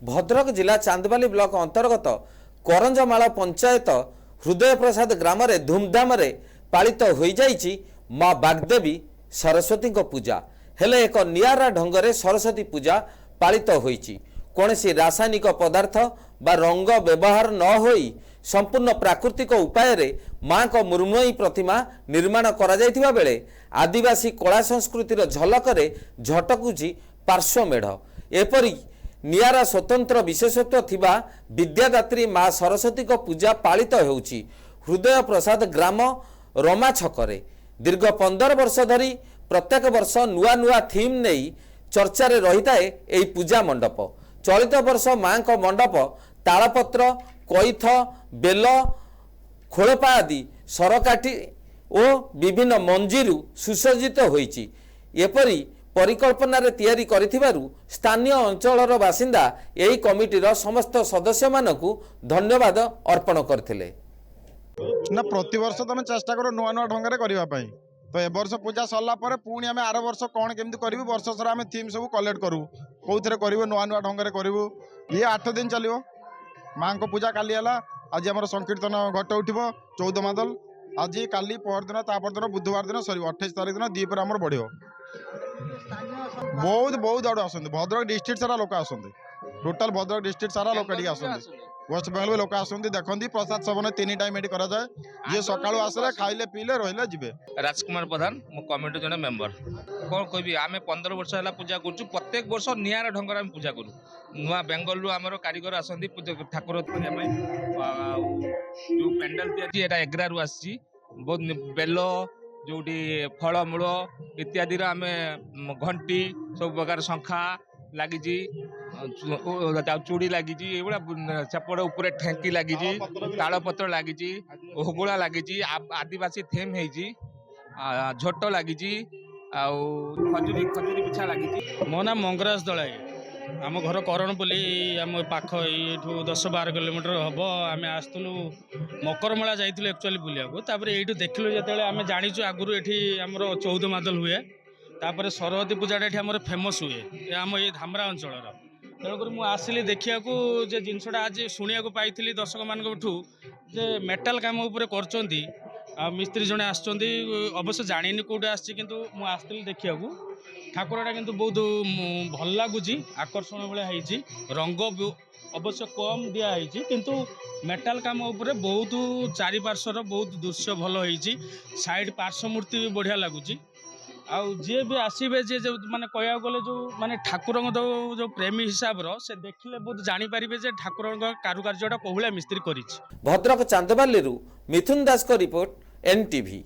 भद्रक जिला चांदबाली ब्लॉक अंतर्गत करंजमाल पंचायत हृदय प्रसाद ग्राम में धूमधाम पालित हो जाइछि माँ बागदेवी सरस्वती पूजा हेले एक नियारा ढंगरे सरस्वती पूजा पालित होइछि। कौनसी रासायनिक पदार्थ बा रंग व्यवहार न होई संपूर्ण प्राकृतिक उपाय रे माँ को मृण्मयी प्रतिमा निर्माण करा जाइथिबा बेले आदिवासी कला संस्कृतिर झलकरे झटकुछि पार्श्व मेढ़। एपरि नियारा स्वतंत्र विशेषत्व थिबा विद्यादात्री माँ सरस्वती को पूजा पालित होउछि हृदय प्रसाद ग्राम रमा छकरे। दीर्घ 15 वर्ष धरी प्रत्येक वर्ष नुआ नुआ थीम नहीं चर्चा रे रहिताए एई पूजा मंडप। चलित वर्ष माँ को मंडप तालपत्र कईथ बेल खोलपा आदि सरकाठी और विभिन्न मंजीरु सुसज्जित होइछि। एपरि परिकल्पना रे तैयारी करिथिबारु स्थानीय अंचलर बासिंदा एही कमिटीर समस्त सदस्य मानकु धन्यवाद अर्पण करथिले। ना प्रति वर्ष तुम चेष्टा करो नुआ नुआ ढंग से करने तो ए वर्ष पूजा सरला पुणी आम आर वर्ष कौन केमती करूँ वर्ष सारा आम थीम सब कलेक्ट करूँ कौ थे करूँ नुआ नुआ ढंग से करूँ ये 8 दिन चलो माँ को पूजा काली है आज आम संकीर्तन घट उठब 14 मादल आज काली परदिन तापरदिन बुधवार दिन सर 28 तारीख दिन दीपर आम बढ़ बहुत बहुत आड़ आसते भद्रक डिस्ट्रिक्ट सारा लोक आसते टोटाल भद्रक डिस्ट्रिक्ट सारा लोक आसते वेस्ट बेंगल लोक आसती देखती प्रसाद सेवन 3 टाइम ये कराए जी सका आसले खाइले पीले रहिले जी। राजकुमार प्रधान मो कमिटी जन मेम्बर कौन कहि आम 15 वर्ष है पूजा कर प्रत्येक वर्ष निआरा ढंग आम पूजा करूँ नुआ बेंगल रु आमर कारीगर आसती ठाकुर जो पेंडाल दिया एग्रा रु आसी बहुत बेल जोटी फलमूल इत्यादि आम घंटी सब प्रकार शंखा लगी चूड़ी लगी सेपट उपर ठेंकी लगी तालपत्र लगी होगुला लगी आदिवासी थीम हो झोट लगी खजुरी खजुरी पिछा लगी। मो नाम मंगराज दलाई आम घर करणपुली आम पाख यू 10-12 किलोमीटर हम आम आसलु मकर मेला जाइलु एक्चुअली बुलिया ये देखिलु जो आम जाचु आगुरी ये आमर 14 मादल हुए तापर सरस्वती पूजाटा ये आम फेमस हुए आम ये धामरा अंचल तेणुक मुझे आसिली देखा जे जिनसटा आज शुणा पाई दर्शक मानू जे मेटाल कम कर मिस्त्री जड़े आश्चर्य जानी कौटे आसी आसती देखा ठाकुरटा किंतु बहुत भल लगुच आकर्षण भाई रंग अवश्य कम दिखाई किंतु मेटाल कम उपर बहुत चारिपार्श्वर बहुत दृश्य भल होती साइड पार्श्व मूर्ति भी बढ़िया लगुच आउ जी भी आसबे जे जो माने कहया गले जो माने ठाकुर जो प्रेमी हिसाब रो से देखिले बहुत जानी पारिबे जे ठाकुर कारुकार्यटा कोहुला मिस्त्री करिछि। भद्रक चांदबाली मिथुन दास को रिपोर्ट NTV।